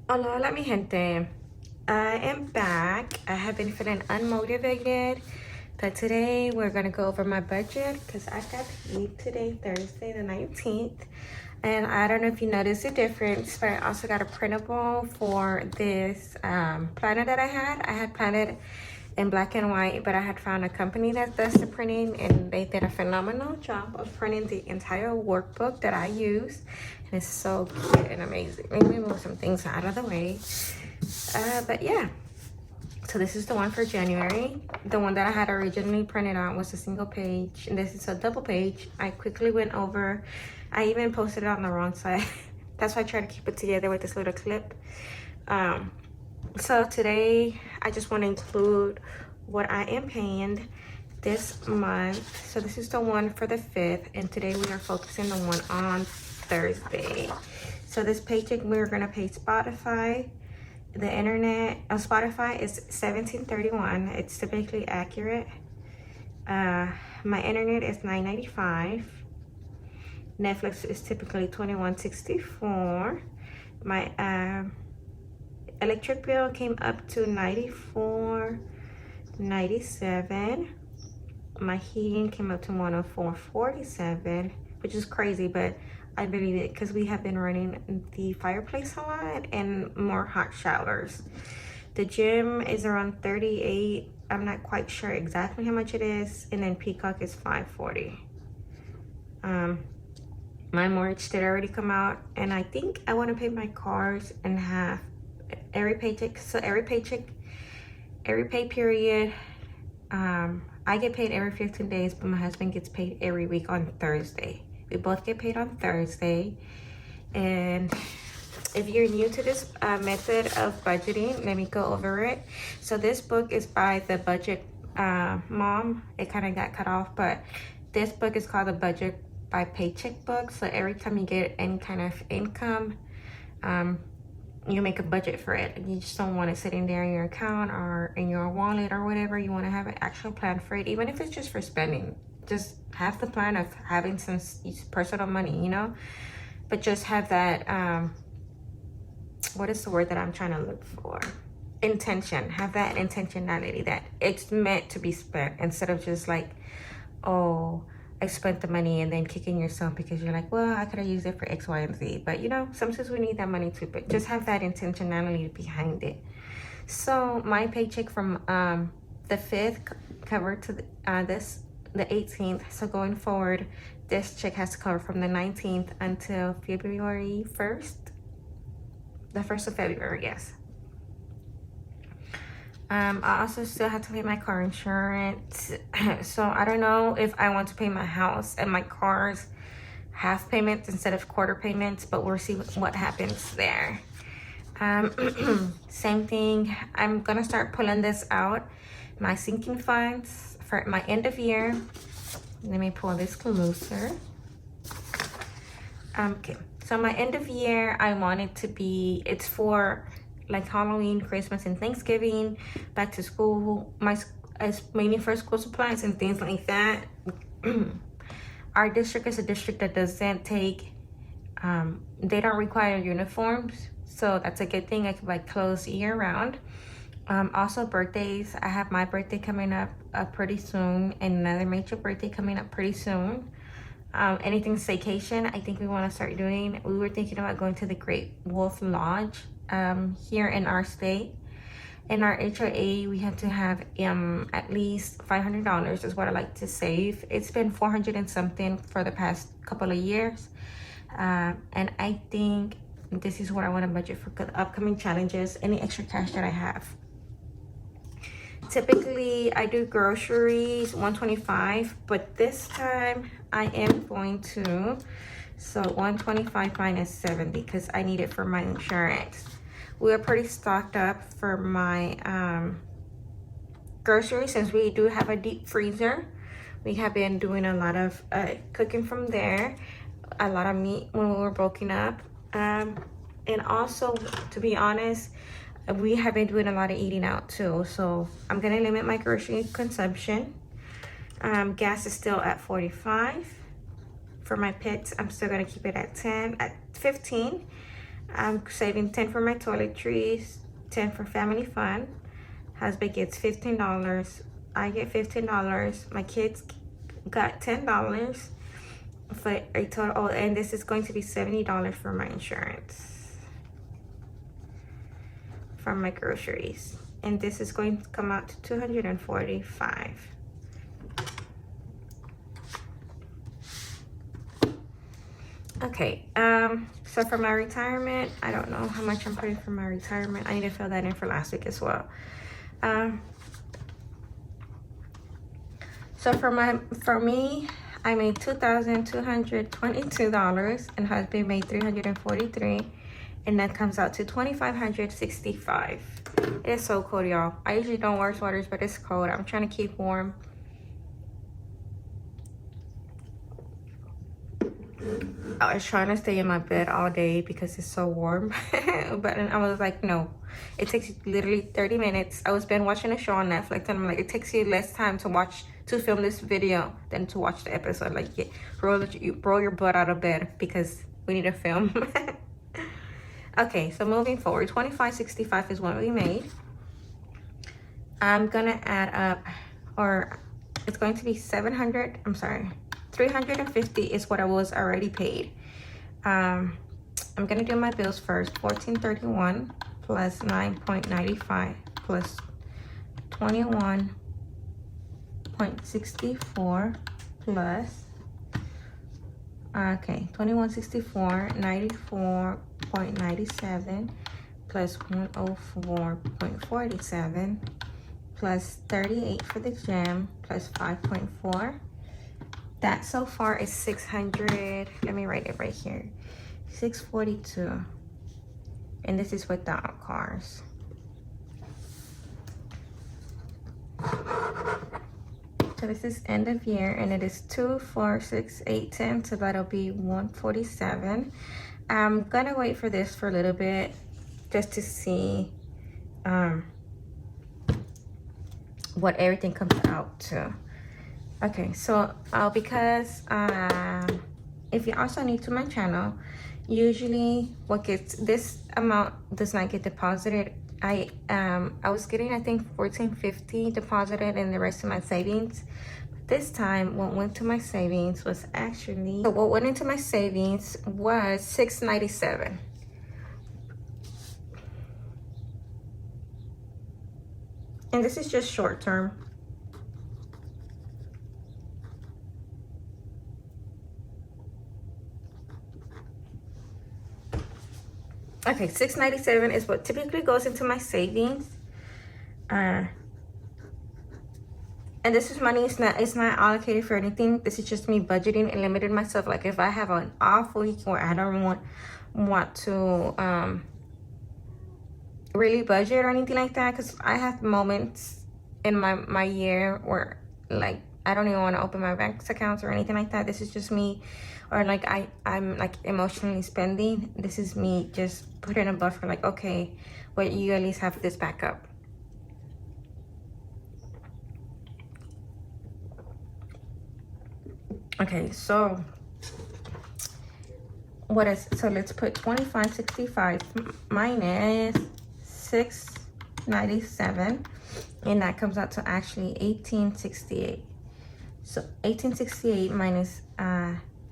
Hola, hola mi gente. I am back. I have been feeling unmotivated, but today we're gonna go over my budget because I got paid today, Thursday the 19th. And I don't know if you noticed the difference, but I also got a printable for this planner that I had. I had planned it in black and white, but I had found a company that does the printing and they did a phenomenal job of printing the entire workbook that I use. And it's so cute and amazing. Let me move some things out of the way. But yeah, so this is the one for January. The one that I had originally printed out was a single page, and this is a double page. I quickly went over. I even posted it on the wrong side. That's why I try to keep it together with this little clip. So today, I just want to include what I am paying this month. So this is the one for the 5th, and today we are focusing the one on Thursday. So this paycheck, we're gonna pay Spotify. The internet on Spotify is $17.31. It's typically accurate. My internet is $9.95. Netflix is typically $21.64. My electric bill came up to $94.97. My heating came up to $104.47, which is crazy, but I believe it because we have been running the fireplace a lot and more hot showers. The gym is around 38. I'm not quite sure exactly how much it is. And then Peacock is $5.40. My mortgage did already come out, and I think I want to pay my cars in half every paycheck. So every paycheck, every pay period, I get paid every 15 days, but my husband gets paid every week on Thursday. We both get paid on Thursday. And if you're new to this method of budgeting, let me go over it. So this book is by the Budget Mom. It kind of got cut off, but this book is called the Budget by Paycheck book. So every time you get any kind of income, you make a budget for it. You just don't want it sitting there in your account or in your wallet or whatever. You want to have an actual plan for it, even if it's just for spending. Just have the plan of having some personal money, you know, but just have that what is the word that I'm trying to look for? Intention. Have that intentionality that it's meant to be spent, instead of just like, oh, I spent the money and then kicking yourself because you're like, well, I could have used it for X, Y, and Z. But you know, sometimes we need that money too, but just have that intentionality behind it. So my paycheck from the 5th covered to the 18th. So going forward, this check has to cover from the 19th until February 1st. The 1st of February, yes. I also still have to pay my car insurance. So I don't know if I want to pay my house and my cars half payments instead of quarter payments, but we'll see what happens there. Same thing. I'm gonna start pulling this out. My sinking funds for my end of year. Let me pull this closer. Okay, so my end of year, I want it to be, it's for like Halloween, Christmas, and Thanksgiving, back to school. It's mainly for school supplies and things like that. Our district is a district that doesn't take, they don't require uniforms, so that's a good thing. I can buy clothes year round. Also birthdays. I have my birthday coming up pretty soon, and another major birthday coming up pretty soon. Anything staycation, I think we want to start doing. We were thinking about going to the Great Wolf Lodge here in our state. In our HOA, we have to have at least $500 is what I like to save. It's been 400 and something for the past couple of years. And I think this is what I want to budget for the upcoming challenges, any extra cash that I have. Typically, I do groceries, $125, but this time I am going to, so $125 minus 70 because I need it for my insurance. We are pretty stocked up for my groceries since we do have a deep freezer. We have been doing a lot of cooking from there, a lot of meat when we were broken up. And also, to be honest, we have been doing a lot of eating out too. So I'm gonna limit my grocery consumption. Gas is still at 45. For my pets, I'm still gonna keep it at 15. I'm saving 10 for my toiletries, 10 for family fun. Husband gets $15. I get $15. My kids got $10 for a total. Oh, and this is going to be $70 for my insurance from my groceries. And this is going to come out to $245. Okay, so for my retirement, I don't know how much I'm putting for my retirement. I need to fill that in for last week as well. So for me, I made $2,222 and husband made $343, and that comes out to $2,565. It's so cold, y'all. I usually don't wear sweaters, but it's cold. I'm trying to keep warm. I was trying to stay in my bed all day because it's so warm. But then I was like, no, it takes literally 30 minutes. I was been watching a show on Netflix, and I'm like, it takes you less time to film this video than to watch the episode. Like, roll your butt out of bed because we need to film. Okay, so moving forward, $2,565 is what we made. I'm gonna add up, or it's going to be 350 is what I was already paid. I'm gonna do my bills first. $1,431 plus 9.95 plus 21.64 plus 2164, 94.97 plus 104.47 plus 38 for the gym plus 5.4. That so far is 600. Let me write it right here. 642. And this is without cars. So this is end of year, and it is 2, 4, 6, 8, 10. So that'll be 147. I'm gonna wait for this for a little bit just to see what everything comes out to. Okay, so because if you're also new to my channel, usually what gets this amount does not get deposited. I was getting, I think, $1,450 deposited in the rest of my savings. But this time what went to my savings was actually, so what went into my savings was $697. And this is just short term. Okay, $697 is what typically goes into my savings. And this is money, it's not allocated for anything. This is just me budgeting and limiting myself. Like if I have an off week or I don't want to really budget or anything like that, because I have moments in my year where like I don't even want to open my bank accounts or anything like that. This is just me, or like I'm like emotionally spending. This is me just putting a buffer, like, okay, well, you at least have this backup. Okay, so so let's put 2,565 minus 697, and that comes out to actually 1,868. So 1,868 minus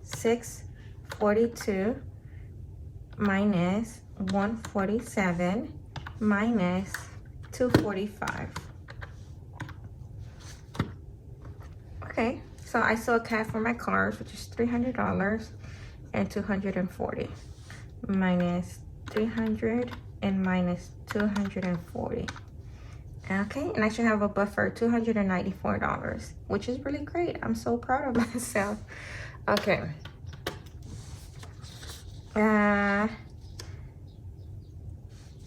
642 minus 147 minus 245. Okay, so I still have for my cars, which is $300 and 240 minus 300 and minus 240. Okay, and I should have a buffer $294, which is really great. I'm so proud of myself. Okay.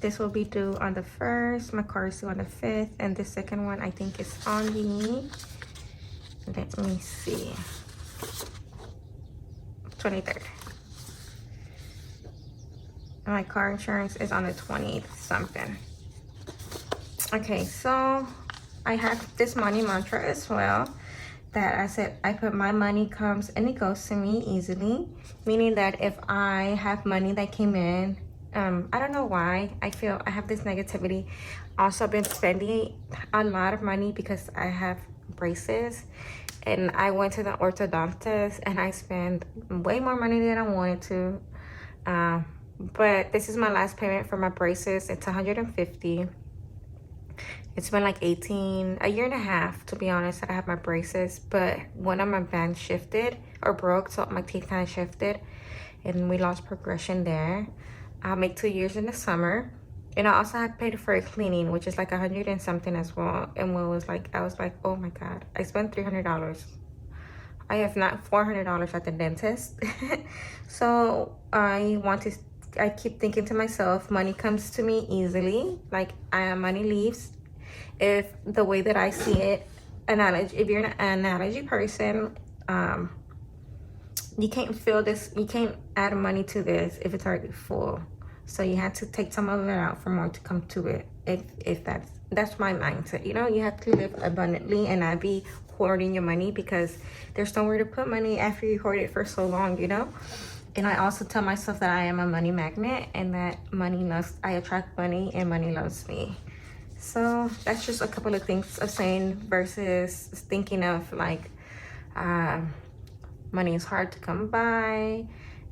This will be due on the 1st. My car is due on the 5th, and the second one I think is on the, let me see, 23rd. My car insurance is on the 20th something. Okay, so I have this money mantra as well, that I said I put my money comes and it goes to me easily, meaning that if I have money that came in I don't know why I feel I have this negativity. Also, I've been spending a lot of money because I have braces, and I went to the orthodontist and I spent way more money than I wanted to. But this is my last payment for my braces. It's 150. It's been like a year and a half, to be honest, that I have my braces. But one of my bands shifted or broke, so my teeth kind of shifted, and we lost progression there. I'll make 2 years in the summer. And I also had paid for a cleaning, which is like 100 and something as well. And I was like, oh my God, I spent $300. I have not $400 at the dentist. So I keep thinking to myself, money comes to me easily. Like money leaves. If the way that I see it, if you're an analogy person, you can't feel this, you can't add money to this if it's already full. So you have to take some of it out for more to come to it. If that's my mindset. You know, you have to live abundantly and not be hoarding your money, because there's nowhere to put money after you hoard it for so long, you know. And I also tell myself that I am a money magnet, and that I attract money and money loves me. So that's just a couple of things of saying versus thinking of like, money is hard to come by.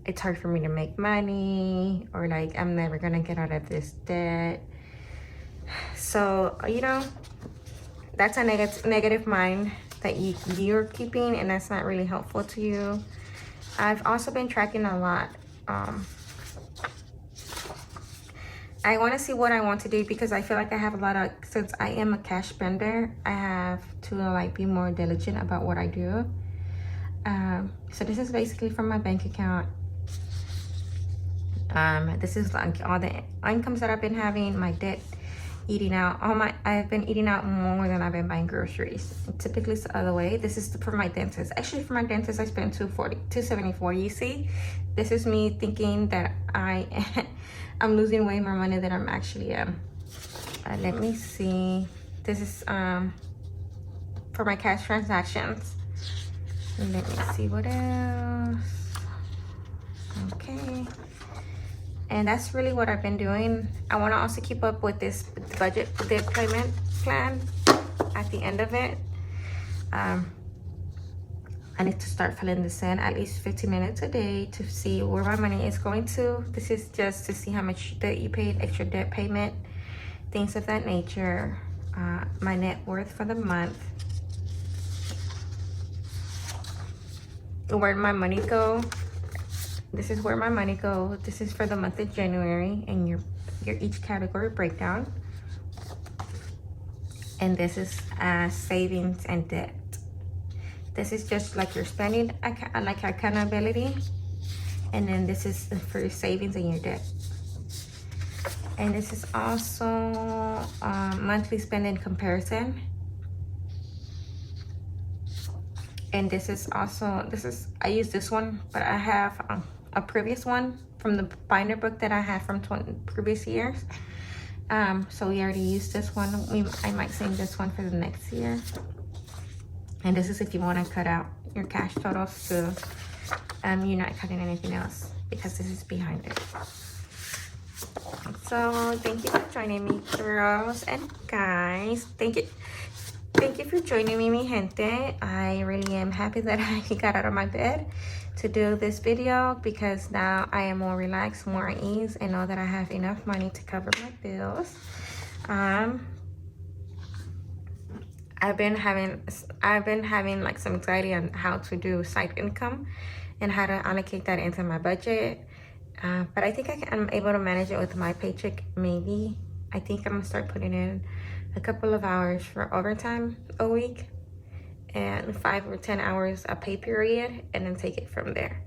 It's hard for me to make money, or like I'm never gonna get out of this debt. So, you know, that's a negative mind that you're keeping, and that's not really helpful to you. I've also been tracking a lot. I want to see what I want to do, because I feel like I have a lot of, since I am a cash spender, I have to like be more diligent about what I do. So this is basically from my bank account. This is like all the incomes that I've been having, my debt, eating out. I've been eating out more than I've been buying groceries. Typically it's the other way. This is for my dentist. Actually, for my dentist, I spent $274. You see, this is me thinking that I'm losing way more money than I'm actually let me see. This is for my cash transactions. And let me see what else. Okay. And that's really what I've been doing. I want to also keep up with this budget, the payment plan at the end of it. I need to start filling this in at least 15 minutes a day to see where my money is going to. This is just to see how much that you paid, extra debt payment, things of that nature. My net worth for the month. Where my money go. This is where my money goes. This is for the month of January, and your each category breakdown. And this is savings and debt. This is just like your spending, like accountability. And then this is for your savings and your debt. And this is also monthly spending comparison. And this is also, I use this one, but I have a previous one from the binder book that I had from previous years. So we already used this one. I might save this one for the next year. And this is if you want to cut out your cash totals to, you're not cutting anything else, because this is behind it. So thank you for joining me, girls and guys. Thank you for joining me, mi gente. I really am happy that I got out of my bed to do this video, because now I am more relaxed, more at ease, and know that I have enough money to cover my bills. I've been having like some anxiety on how to do side income and how to allocate that into my budget. But I think I'm able to manage it with my paycheck, maybe. I think I'm gonna start putting in a couple of hours for overtime a week, and 5 or 10 hours a pay period, and then take it from there.